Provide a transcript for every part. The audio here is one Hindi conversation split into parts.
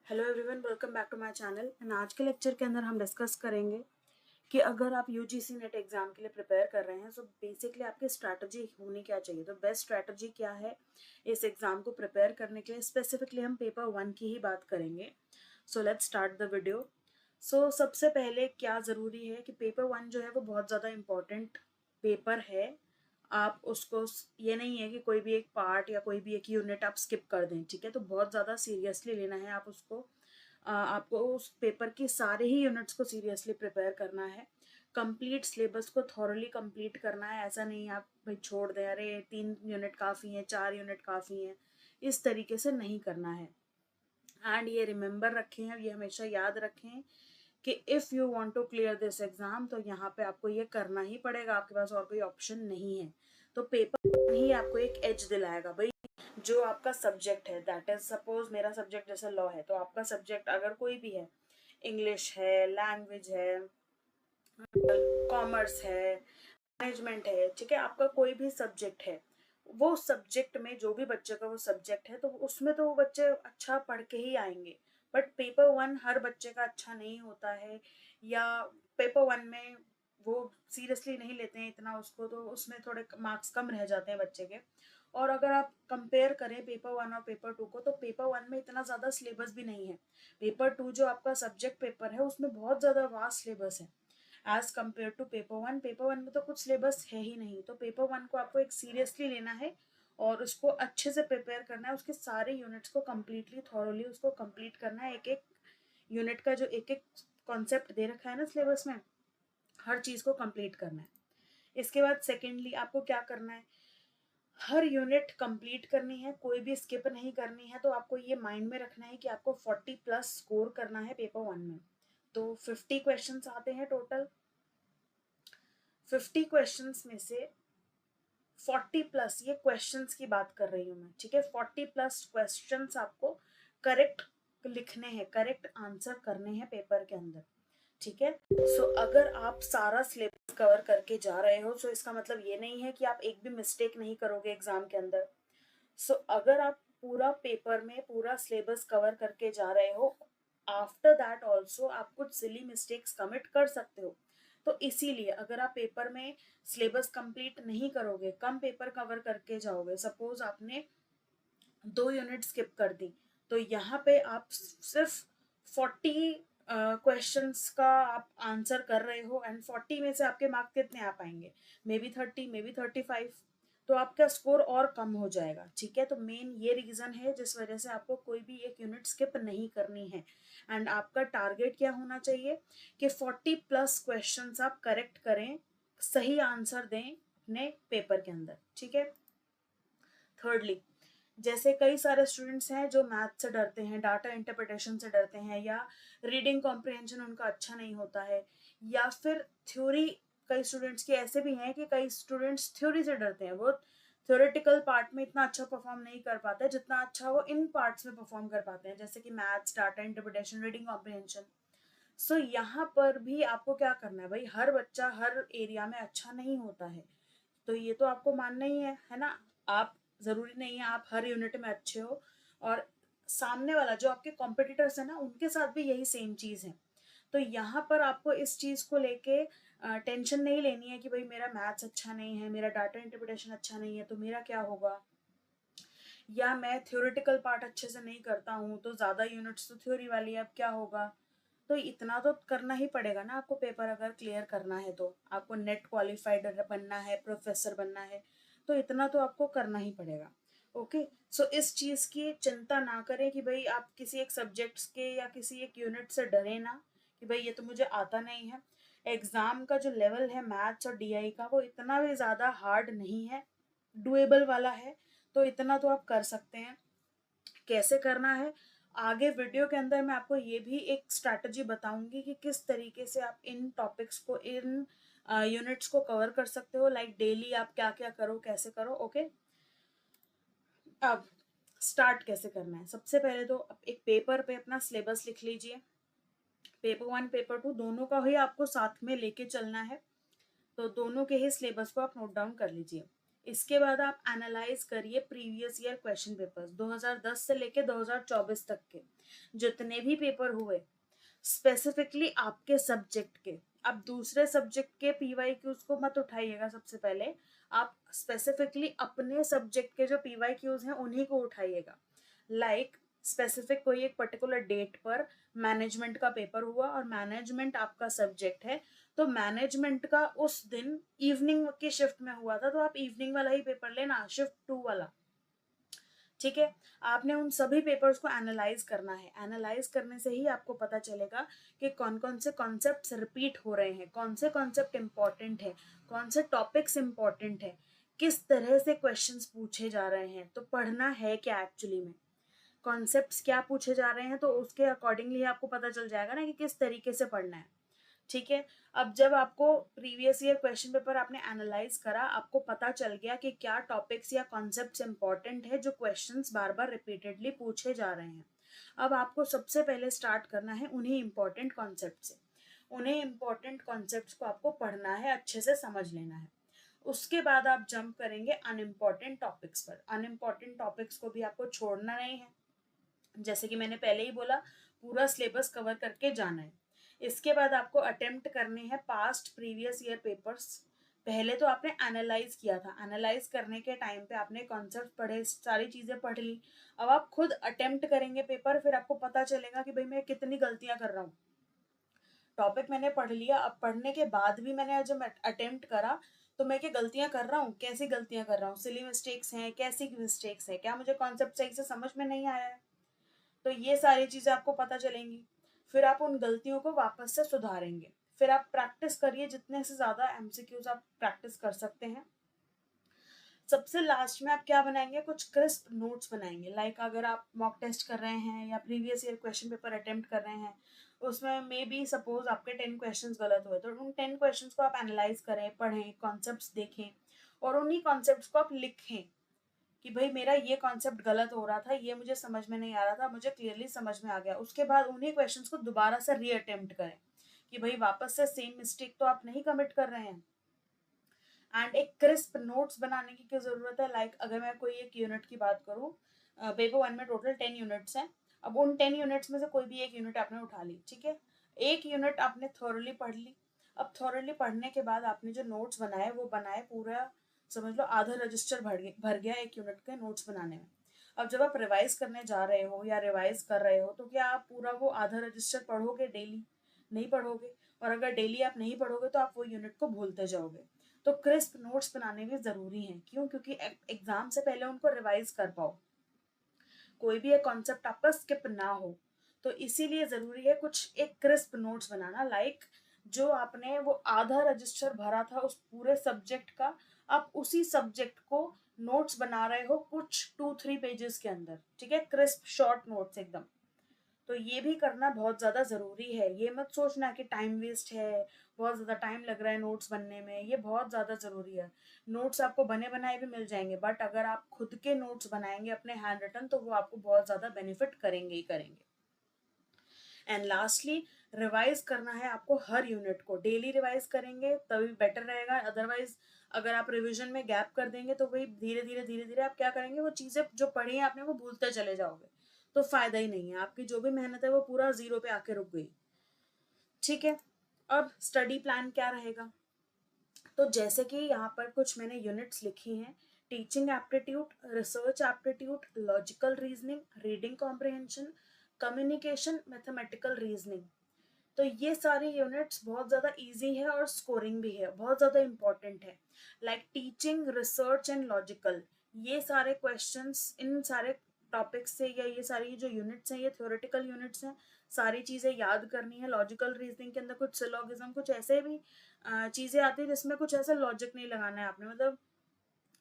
Hello everyone, welcome back to my channel. And आज के लेक्चर के अंदर हम डिस्कस करेंगे कि अगर आप यूजीसी नेट एग्जाम के लिए प्रिपेयर कर रहे हैं तो बेसिकली आपकी स्ट्रैटेजी होनी क्या चाहिए। तो बेस्ट स्ट्रैटेजी क्या है इस एग्जाम को प्रिपेयर करने के लिए, स्पेसिफिकली हम पेपर 1 की ही बात करेंगे। So let's start the video. So सबसे पहले क्या ज़रूरी है कि पेपर 1 जो है वो बहुत ज़्यादा इम्पॉर्टेंट पेपर है। आप उसको, ये नहीं है कि कोई भी एक पार्ट या कोई भी एक यूनिट आप स्किप कर दें, ठीक है। तो बहुत ज़्यादा सीरियसली लेना है आप उसको। आपको उस पेपर की सारे ही यूनिट्स को सीरियसली प्रिपेयर करना है। कंप्लीट सिलेबस को थॉरली कंप्लीट करना है। ऐसा नहीं आप भाई छोड़ दें, अरे 3 यूनिट काफ़ी हैं, 4 यूनिट काफ़ी हैं, इस तरीके से नहीं करना है। एंड ये रिमेंबर रखें, ये हमेशा याद रखें कि if you want to clear this exam तो यहाँ पे आपको ये करना ही पड़ेगा, आपके पास और कोई ऑप्शन नहीं है। तो पेपर ही आपको एक एज दिलाएगा भाई। जो आपका सब्जेक्ट है, दैट इज सपोज मेरा सब्जेक्ट जैसे लॉ है, तो आपका सब्जेक्ट अगर कोई भी है, इंग्लिश है, लैंग्वेज है, कॉमर्स है, मैनेजमेंट है, ठीक है, आपका कोई भी सब्जेक्ट है, वो सब्जेक्ट में जो भी बच्चे का वो सब्जेक्ट है तो उसमें तो वो बच्चे अच्छा पढ़ के ही आएंगे। बट पेपर 1 हर बच्चे का अच्छा नहीं होता है, या पेपर 1 में वो सीरियसली नहीं लेते हैं इतना उसको, तो उसमें थोड़े मार्क्स कम रह जाते हैं बच्चे के। और अगर आप कंपेयर करें पेपर 1 और पेपर 2 को, तो पेपर 1 में इतना ज़्यादा सिलेबस भी नहीं है। पेपर 2 जो आपका सब्जेक्ट पेपर है उसमें बहुत ज़्यादा वास्ट सिलेबस है as compare to paper 1। Paper 1 में तो कुछ सिलेबस है ही नहीं। तो पेपर 1 को आपको एक सीरियसली लेना है और उसको अच्छे से प्रिपेयर करना है। उसके सारे यूनिट्स को कम्प्लीटली थॉरली उसको कंप्लीट करना है। एक एक यूनिट का जो एक एक कॉन्सेप्ट दे रखा है ना सिलेबस में, हर चीज़ को कंप्लीट करना है। इसके बाद सेकेंडली आपको क्या करना है, हर यूनिट कंप्लीट करनी है, कोई भी स्किप नहीं करनी है। तो आपको ये माइंड में रखना है कि आपको 40 प्लस स्कोर करना है पेपर 1 में। तो 50 क्वेश्चंस आते हैं टोटल। 50 क्वेश्चंस में से 40 प्लस, ये क्वेश्चंस की बात कर रही हूँ मैं, ठीक है, 40 प्लस क्वेश्चंस आपको करेक्ट लिखने हैं, करेक्ट आंसर करने हैं पेपर के अंदर, ठीक है। सो अगर आप सारा सिलेबस कवर करके जा रहे हो, सो इसका मतलब ये नहीं है कि आप एक भी मिस्टेक नहीं करोगे एग्जाम के अंदर। सो अगर आप पूरा पेपर में पूरा सिलेबस कवर करके जा रहे हो, आफ्टर दैट ऑल्सो आप कुछ सिली मिस्टेक्स कमिट कर सकते हो। तो इसीलिए अगर आप पेपर में सिलेबस कंप्लीट नहीं करोगे, कम पेपर कवर करके जाओगे, सपोज आपने 2 यूनिट स्किप कर दी, तो यहाँ पे आप सिर्फ 40 क्वेश्चंस का आप आंसर कर रहे हो एंड 40 में से आपके मार्क्स कितने आ पाएंगे, मे बी 30, मे बी 35। तो आपका स्कोर और कम हो जाएगा, ठीक है। तो मेन ये रीजन है जिस वजह से आपको कोई भी एक यूनिट स्किप नहीं करनी है। एंड आपका टारगेट क्या होना चाहिए कि 40 प्लस क्वेश्चंस आप करेक्ट करें, सही आंसर दें अपने पेपर के अंदर, ठीक है। थर्डली, जैसे कई सारे स्टूडेंट्स हैं जो मैथ से डरते हैं, डाटा इंटरप्रिटेशन से डरते हैं, या रीडिंग कॉम्प्रिहेंशन उनका अच्छा नहीं होता है, या फिर थ्योरी, कई स्टूडेंट्स के ऐसे भी हैं कि कई स्टूडेंट्स थ्योरी से डरते हैं, वो थ्योरेटिकल पार्ट में इतना अच्छा परफॉर्म नहीं कर पाते जितना अच्छा वो इन पार्ट्स में परफॉर्म कर पाते हैं, जैसे कि maths, data interpretation, reading comprehension. So यहाँ पर भी आपको क्या करना है भाई, हर बच्चा हर एरिया में अच्छा नहीं होता है, तो ये तो आपको मानना ही है ना। आप, जरूरी नहीं है आप हर यूनिट में अच्छे हो, और सामने वाला जो आपके कॉम्पिटिटर्स है ना, उनके साथ भी यही सेम चीज है। तो यहाँ पर आपको इस चीज को लेके टेंशन नहीं लेनी है कि भाई मेरा मैथ्स अच्छा नहीं है, मेरा डाटा इंटरप्रिटेशन अच्छा नहीं है, तो मेरा क्या होगा, या मैं थ्योरेटिकल पार्ट अच्छे से नहीं करता हूँ तो ज्यादा यूनिट्स तो थ्योरी वाली है, अब क्या होगा। तो इतना तो करना ही पड़ेगा ना आपको, पेपर अगर क्लियर करना है तो आपको नेट क्वालिफाइड बनना है, प्रोफेसर बनना है, तो इतना तो आपको करना ही पड़ेगा। ओके, सो इस चीज़ की चिंता ना करें कि भाई आप किसी एक सब्जेक्ट्स के या किसी एक यूनिट से डरे ना कि भाई ये तो मुझे आता नहीं है। एग्जाम का जो लेवल है मैथ्स और डीआई का, वो इतना भी ज़्यादा हार्ड नहीं है, डुएबल वाला है। तो इतना तो आप कर सकते हैं। कैसे करना है, आगे वीडियो के अंदर मैं आपको ये भी एक स्ट्रैटेजी बताऊंगी कि किस तरीके से आप इन टॉपिक्स को, इन यूनिट्स को कवर कर सकते हो, लाइक डेली आप क्या क्या करो, कैसे करो। ओके, अब स्टार्ट कैसे करना है, सबसे पहले तो एक पेपर पे अपना सिलेबस लिख लीजिए। पेपर 1 पेपर 2 दोनों का ही आपको साथ में लेके चलना है, तो दोनों के ही सिलेबस को आप नोट डाउन कर लीजिए। इसके बाद आप एनालाइज करिए प्रीवियस ईयर क्वेश्चन पेपर्स 2010 से लेके 2024 तक के जितने भी पेपर हुए स्पेसिफिकली आपके सब्जेक्ट के। अब दूसरे सब्जेक्ट के पीवाई क्यूज को मत उठाइएगा, सबसे पहले आप स्पेसिफिकली अपने सब्जेक्ट के जो पीवाई क्यूज हैं उन्हीं को उठाइएगा। लाइक स्पेसिफिक कोई एक पर्टिकुलर डेट पर मैनेजमेंट का पेपर हुआ और मैनेजमेंट आपका सब्जेक्ट है, तो मैनेजमेंट का उस दिन इवनिंग की शिफ्ट में हुआ था, तो आप इवनिंग वाला ही पेपर लेना, शिफ्ट 2 वाला। ठीक है, आपने उन सभी पेपर्स को एनालाइज करना है। एनालाइज करने से ही आपको पता चलेगा कि कौन कौन से कॉन्सेप्ट्स रिपीट हो रहे हैं, कौन से कॉन्सेप्ट इंपॉर्टेंट है, कौन से टॉपिक्स इंपॉर्टेंट है, किस तरह से क्वेश्चंस पूछे जा रहे हैं। तो पढ़ना है क्या एक्चुअली में, कॉन्सेप्ट्स क्या पूछे जा रहे हैं, तो उसके अकॉर्डिंगली आपको पता चल जाएगा ना कि किस तरीके से पढ़ना है। ठीक है, अब जब आपको प्रीवियस ईयर क्वेश्चन पेपर आपने एनालाइज करा, आपको पता चल गया कि क्या टॉपिक्स या कॉन्सेप्ट्स इंपॉर्टेंट है जो क्वेश्चंस बार बार रिपीटेडली पूछे जा रहे हैं। अब आपको सबसे पहले स्टार्ट करना है उन्हीं इंपॉर्टेंट कॉन्सेप्ट से। उन्हीं इंपॉर्टेंट कॉन्सेप्ट्स को आपको पढ़ना है, अच्छे से समझ लेना है। उसके बाद आप जंप करेंगे अनइम्पॉर्टेंट टॉपिक्स पर। अनइम्पॉर्टेंट टॉपिक्स को भी आपको छोड़ना नहीं है, जैसे कि मैंने पहले ही बोला, पूरा सिलेबस कवर करके जाना है। इसके बाद आपको अटेम्प्ट करने हैं पास्ट प्रीवियस ईयर पेपर्स। पहले तो आपने एनालाइज किया था, एनालाइज करने के टाइम पे आपने कॉन्सेप्ट पढ़े, सारी चीजें पढ़ ली। अब आप खुद अटेम्प्ट करेंगे पेपर, फिर आपको पता चलेगा कि भाई मैं कितनी गलतियां कर रहा हूँ। टॉपिक मैंने पढ़ लिया, अब पढ़ने के बाद भी मैंने जब अटेम्प्ट करा तो मैं क्या गलतियां कर रहा हूँ, कैसी गलतियां कर रहा हूँ, सिली मिस्टेक्स हैं, कैसी मिस्टेक्स है, क्या मुझे कॉन्सेप्ट सही से समझ में नहीं आया है। तो ये सारी चीजें आपको पता चलेंगी। फिर आप उन गलतियों को वापस से सुधारेंगे। फिर आप प्रैक्टिस करिए, जितने से ज्यादा एमसीक्यूज आप प्रैक्टिस कर सकते हैं। सबसे लास्ट में आप क्या बनाएंगे, कुछ क्रिस्प नोट्स बनाएंगे। लाइक अगर आप मॉक टेस्ट कर रहे हैं या previous year question paper attempt कर रहे हैं, उसमें मे बी सपोज आपके 10 क्वेश्चंस गलत हुए, तो उन 10 क्वेश्चंस को आप एनालाइज करें, पढ़ें, कॉन्सेप्ट्स देखें और उन्हीं कॉन्सेप्ट्स को आप लिखें कि भाई मेरा ये कॉन्सेप्ट गलत हो रहा था, ये मुझे समझ में नहीं आ रहा था, मुझे क्लियरली समझ में आ गया। उसके बाद उन्हीं क्वेश्चंस को दोबारा से रीअटेम्प्ट करें कि भाई वापस से सेम मिस्टेक तो आप नहीं कमिट कर रहे हैं। एंड एक क्रिस्प नोट्स बनाने की क्या जरूरत है। लाइक अगर मैं कोई एक यूनिट की बात करूँ, पेपर 1 में टोटल 10 यूनिट्स हैं। अब उन 10 यूनिट्स में से कोई भी एक यूनिट आपने उठा ली, ठीक है, एक यूनिट आपने थॉरली पढ़ ली। अब थॉरली पढ़ने के बाद आपने जो नोट्स बनाए वो बनाए पूरा, समझ लो आधा रजिस्टर भर गया एक यूनिट के नोट्स बनाने में। अब जब आप रिवाइज करने जा रहे हो या रिवाइज कर रहे हो, तो क्या आप पूरा वो आधा रजिस्टर पढ़ोगे डेली? नहीं पढ़ोगे। और अगर डेली आप नहीं पढ़ोगे तो आप वो यूनिट को भूलते जाओगे। तो क्रिस्प नोट्स बनाने भी जरूरी हैं। क्यों? क्योंकि एग्जाम से पहले उनको रिवाइज कर पाओ, कोई भी एक कॉन्सेप्ट आपका स्किप ना हो। तो इसीलिए जरूरी है कुछ एक क्रिस्प नोट्स बनाना। लाइक जो आपने वो आधा रजिस्टर भरा था उस पूरे सब्जेक्ट का, आप उसी सब्जेक्ट को नोट्स बना रहे हो कुछ 2-3 पेजेस के अंदर। ठीक है, क्रिस्प शॉर्ट नोट्स एकदम। तो ये भी करना बहुत ज़्यादा ज़रूरी है। ये मत सोचना कि टाइम वेस्ट है, बहुत ज़्यादा टाइम लग रहा है नोट्स बनने में, ये बहुत ज़्यादा ज़रूरी है। नोट्स आपको बने बनाए भी मिल जाएंगे, बट अगर आप खुद के नोट्स बनाएंगे अपने हैंड रिटन, तो वो आपको बहुत ज़्यादा बेनिफिट करेंगे ही करेंगे। एंड लास्टली, रिवाइज करना है आपको हर यूनिट को। डेली रिवाइज करेंगे तभी बेटर रहेगा। अदरवाइज अगर आप रिवीजन में गैप कर देंगे तो वही धीरे धीरे आप क्या करेंगे, वो चीज़ें जो पढ़ी हैं आपने वो भूलते चले जाओगे, तो फायदा ही नहीं है। आपकी जो भी मेहनत है वो पूरा जीरो पे आके रुक गई। ठीक है, अब स्टडी प्लान क्या रहेगा? तो जैसे कि यहाँ पर कुछ मैंने यूनिट्स लिखी हैं, teaching aptitude, research aptitude, logical reasoning, reading comprehension, communication, mathematical reasoning. तो ये सारी यूनिट्स बहुत ज़्यादा इजी है और स्कोरिंग भी है, बहुत ज़्यादा इंपॉर्टेंट है। Like teaching, research and logical, ये सारे क्वेश्चंस इन सारे टॉपिक्स से, या ये सारी जो यूनिट्स हैं ये थ्योरेटिकल यूनिट्स हैं, सारी चीज़ें याद करनी है। लॉजिकल रीजनिंग के अंदर कुछ सिलोगिज्म, कुछ ऐसे भी चीज़ें आती है जिसमें कुछ ऐसा लॉजिक नहीं लगाना है आपने, मतलब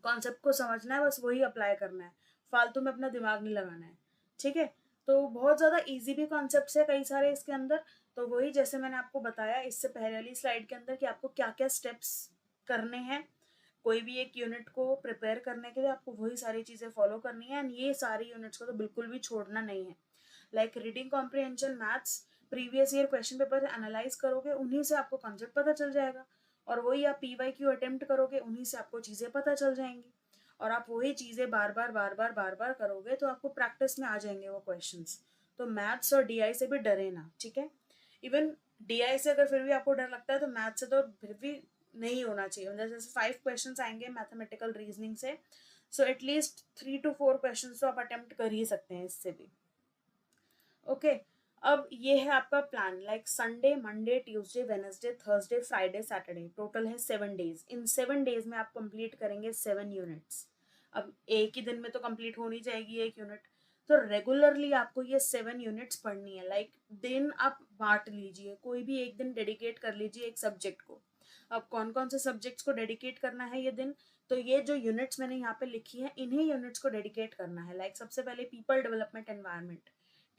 कॉन्सेप्ट को समझना है, बस वही अप्लाई करना है, फालतू में अपना दिमाग नहीं लगाना है। ठीक है, तो बहुत ज़्यादा इजी भी कॉन्सेप्ट्स है कई सारे इसके अंदर। तो वही जैसे मैंने आपको बताया इससे पहले वाली स्लाइड के अंदर कि आपको क्या क्या स्टेप्स करने हैं कोई भी एक यूनिट को प्रिपेयर करने के लिए, आपको वही सारी चीज़ें फॉलो करनी है। एंड ये सारी यूनिट्स को तो बिल्कुल भी छोड़ना नहीं है। Like reading comprehension, maths, previous year question paper analyse करोगे, उन्हीं से आपको कॉन्सेप्ट पता चल जाएगा, और वही आप PYQ अटेम्प्ट करोगे, उन्हीं से आपको चीज़ें पता चल जाएंगी, और आप वही चीज़ें बार बार बार बार बार बार करोगे तो आपको प्रैक्टिस में आ जाएंगे वो क्वेश्चंस। तो मैथ्स और DI से भी डरे ना, ठीक है। इवन DI से अगर फिर भी आपको डर लगता है तो मैथ से तो फिर भी नहीं होना चाहिए। मतलब जैसे 5 क्वेश्चंस आएंगे मैथमेटिकल रीजनिंग से, सो एटलीस्ट 3 to 4 क्वेश्चंस तो आप अटेम्प्ट कर ही सकते हैं इससे भी। ओके, अब ये है आपका plan, like Sunday, Monday, Tuesday, Wednesday, Thursday, Friday, Saturday, total है 7 डेज। इन 7 डेज में आप कंप्लीट करेंगे 7 यूनिट्स। अब एक ही दिन में तो कंप्लीट होनी जाएगी 1 यूनिट, तो रेगुलरली आपको ये 7 यूनिट्स पढ़नी है। लाइक दिन आप बांट लीजिए, कोई भी एक दिन डेडिकेट कर लीजिए एक सब्जेक्ट को। अब कौन कौन से सब्जेक्ट्स को डेडिकेट करना है ये दिन, तो ये जो यूनिट्स मैंने यहाँ पे लिखी है इन्हीं यूनिट्स को डेडिकेट करना है। लाइक सबसे पहले people development environment,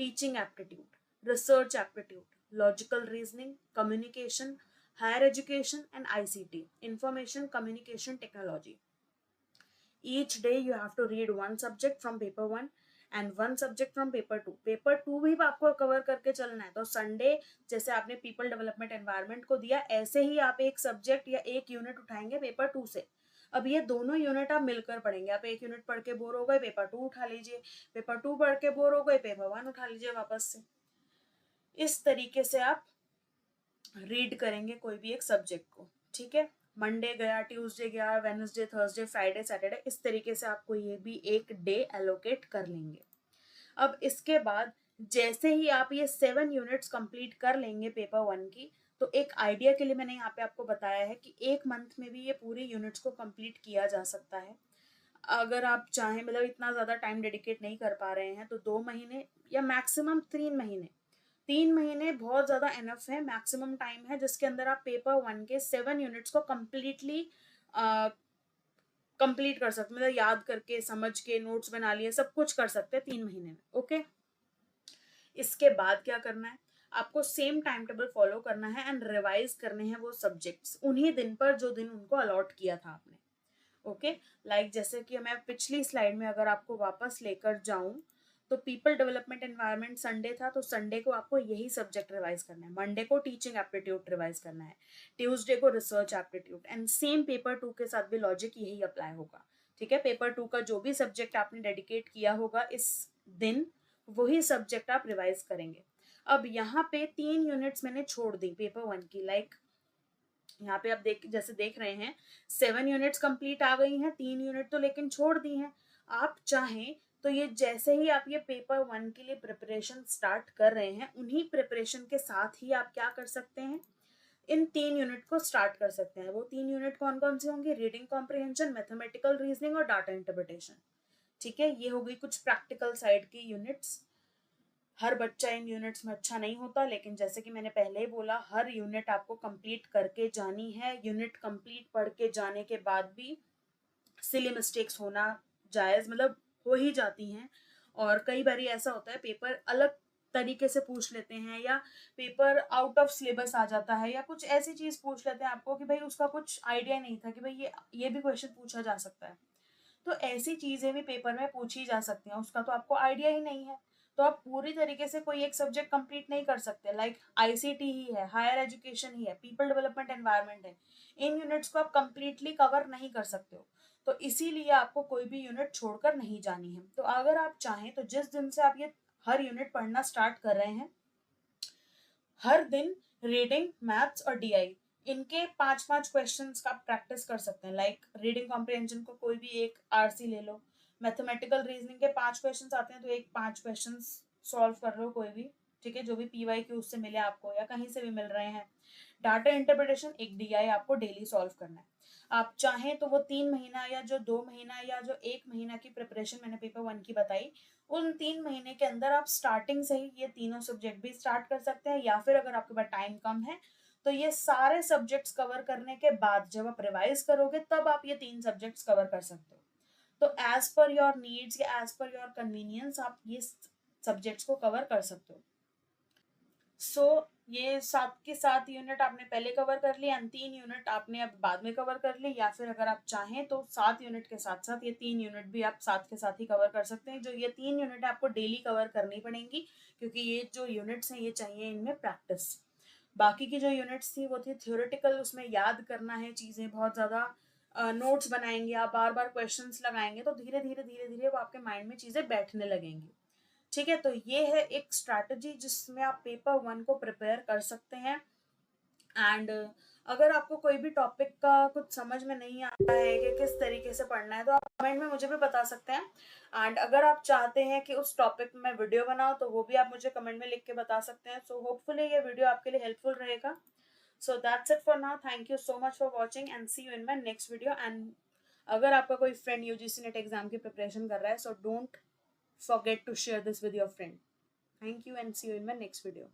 teaching aptitude, research aptitude, logical reasoning, communication, higher education and ICT, information communication technology. Each day you have to read one subject from paper 1 and one subject from paper 2। Paper 2 भी आपको कवर करके चलना है। तो संडे जैसे आपने पीपल डेवलपमेंट एनवायरनमेंट को दिया, ऐसे ही आप एक सब्जेक्ट या एक यूनिट उठाएंगे पेपर 2 से। अब ये दोनों यूनिट आप मिलकर पढ़ेंगे। आप एक यूनिट पढ़ के बोर हो गए, पेपर 2 उठा लीजिए, पेपर 2 पढ़ के बोर हो गए, पेपर 1 उठा लीजिए वापस से। इस तरीके से आप रीड करेंगे कोई भी एक सब्जेक्ट को, ठीक है। मंडे गया, ट्यूसडे गया, वेडनेसडे, थर्सडे, फ्राइडे, सैटरडे, इस तरीके से आपको ये भी एक डे एलोकेट कर लेंगे। अब इसके बाद जैसे ही आप ये 7 यूनिट्स कंप्लीट कर लेंगे पेपर 1 की, तो एक आइडिया के लिए मैंने यहाँ पे आपको बताया है कि एक मंथ में भी ये पूरी यूनिट्स को कंप्लीट किया जा सकता है। अगर आप चाहें, मतलब इतना ज़्यादा टाइम डेडिकेट नहीं कर पा रहे हैं तो 2 महीने या मैक्सिमम 3 महीने, 3 महीने बहुत ज़्यादा इनफ है, मैक्सिमम टाइम है जिसके अंदर आप पेपर 1 के 7 यूनिट्स को कम्प्लीटली कंप्लीट कर सकते हैं। मतलब याद करके, समझ के, नोट्स बना लिए, सब कुछ कर सकते हैं 3 महीने में। ओके, इसके बाद क्या करना है, आपको सेम टाइम टेबल फॉलो करना है एंड रिवाइज करने हैं वो सब्जेक्ट्स उन्हीं दिन पर जो दिन उनको अलॉट किया था आपने। ओके, लाइक जैसे कि मैं पिछली स्लाइड में अगर आपको वापस लेकर जाऊं, तो पीपल डेवलपमेंट एनवायरनमेंट संडे था, तो संडे को आपको यही सब्जेक्ट रिवाइज करना है, मंडे को टीचिंग एप्टीट्यूड रिवाइज करना है, ट्यूसडे को research aptitude, and same paper 2 के साथ भी लॉजिक यही अप्लाई होगा। ठीक है, पेपर 2 का जो भी सब्जेक्ट आपने डेडिकेट किया होगा इस दिन, वही सब्जेक्ट आप रिवाइज करेंगे। अब यहाँ पे 3 यूनिट्स मैंने छोड़ दी पेपर 1 की। लाइक यहाँ पे आप जैसे देख रहे हैं 7 यूनिट्स कंप्लीट आ गई हैं, 3 यूनिट तो लेकिन छोड़ दी हैं। आप चाहें तो ये जैसे ही आप ये पेपर 1 के लिए प्रिपरेशन स्टार्ट कर रहे हैं, उन्हीं प्रिपरेशन के साथ ही आप क्या कर सकते हैं, इन 3 यूनिट को स्टार्ट कर सकते हैं। वो 3 यूनिट कौन कौन से होंगे, रीडिंग कॉम्प्रिहेंशन, मैथमेटिकल रीजनिंग और डाटा इंटरप्रिटेशन। ठीक है, ये हो गई कुछ प्रैक्टिकल साइड की यूनिट्स। हर बच्चा इन यूनिट्स में अच्छा नहीं होता, लेकिन जैसे कि मैंने पहले ही बोला, हर यूनिट आपको कंप्लीट करके जानी है। यूनिट कंप्लीट पढ़ के जाने के बाद भी सिली मिस्टेक्स होना जायज़, मतलब हो ही जाती हैं। और कई बार ऐसा होता है पेपर अलग तरीके से पूछ लेते हैं, या पेपर आउट ऑफ सिलेबस आ जाता है, या कुछ ऐसी चीज़ पूछ लेते हैं आपको कि भाई उसका कुछ आइडिया नहीं था कि भाई ये भी क्वेश्चन पूछा जा सकता है। तो ऐसी चीजें भी पेपर में पूछी जा सकती हैं, उसका तो आपको आइडिया ही नहीं है, तो आप पूरी तरीके से कोई एक सब्जेक्ट कंप्लीट नहीं कर सकते। लाइक ICT ही है, हायर एजुकेशन ही है, पीपल डेवलपमेंट एनवायरनमेंट है, इन यूनिट्स को आप कंप्लीटली कवर नहीं कर सकते हो। तो इसीलिए आपको कोई भी यूनिट छोड़कर नहीं जानी है। तो अगर आप चाहें तो जिस दिन से आप ये हर यूनिट पढ़ना स्टार्ट कर रहे हैं, हर दिन रीडिंग, मैथ्स और DI, इनके 5-5 क्वेश्चंस का प्रैक्टिस कर सकते हैं। लाइक रीडिंग कॉम्प्रिहेंशन को कोई भी एक RC ले लो, मैथमेटिकल रीजनिंग के 5 क्वेश्चंस आते हैं तो एक 5 क्वेश्चंस सॉल्व कर लो कोई भी, ठीक है, जो भी PYQ उससे मिले आपको या कहीं से भी मिल रहे हैं। डाटा इंटरप्रिटेशन एक DI आपको डेली सॉल्व करना है। आप चाहें तो वो 3 महीना या जो 2 महीना या जो 1 महीना की प्रिपरेशन मैंने पेपर 1 की बताई, उन 3 महीने के अंदर आप स्टार्टिंग से ही ये तीनों सब्जेक्ट भी स्टार्ट कर सकते हैं, या फिर अगर आपके पास टाइम कम है तो ये सारे सब्जेक्ट्स कवर करने के बाद जब आप रिवाइज करोगे तब आप ये 3 सब्जेक्ट्स कवर कर सकते हो। तो एज पर योर नीड्स या एज पर योर कन्वीनियंस आप ये सब्जेक्ट्स को कवर कर सकते हो। सो ये 7 के 7 यूनिट आपने पहले कवर कर लिया, 3 यूनिट आपने अब बाद में कवर कर ली, या फिर अगर आप चाहें तो 7 यूनिट के साथ साथ ये 3 यूनिट भी आप साथ के साथ ही कवर कर सकते हैं। जो ये 3 यूनिट आपको डेली कवर करनी पड़ेंगी, क्योंकि ये जो यूनिट्स हैं ये चाहिए इनमें प्रैक्टिस। बाकी की जो यूनिट्स थी वो थी थ्योरेटिकल, उसमें याद करना है चीज़ें बहुत ज़्यादा, नोट्स बनाएंगे आप, बार बार क्वेश्चंस लगाएंगे, तो धीरे धीरे धीरे धीरे वो आपके माइंड में चीज़ें बैठने लगेंगी। ठीक है, तो ये है एक स्ट्रैटेजी जिसमें आप पेपर 1 को प्रिपेयर कर सकते हैं। एंड अगर आपको कोई भी टॉपिक का कुछ समझ में नहीं आता है कि किस तरीके से पढ़ना है, तो आप कमेंट में मुझे भी बता सकते हैं। एंड अगर आप चाहते हैं कि उस टॉपिक में वीडियो बनाओ, तो वो भी आप मुझे कमेंट में लिख के बता सकते हैं। सो होपफुली ये वीडियो आपके लिए हेल्पफुल रहेगा। So that's it for now, thank you so much for watching and see you in my next video. And अगर आपका कोई फ्रेंड यूजीसी नेट एग्जाम की प्रिपरेशन कर रहा है, so don't forget to share this with your friend. Thank you and see you in my next video.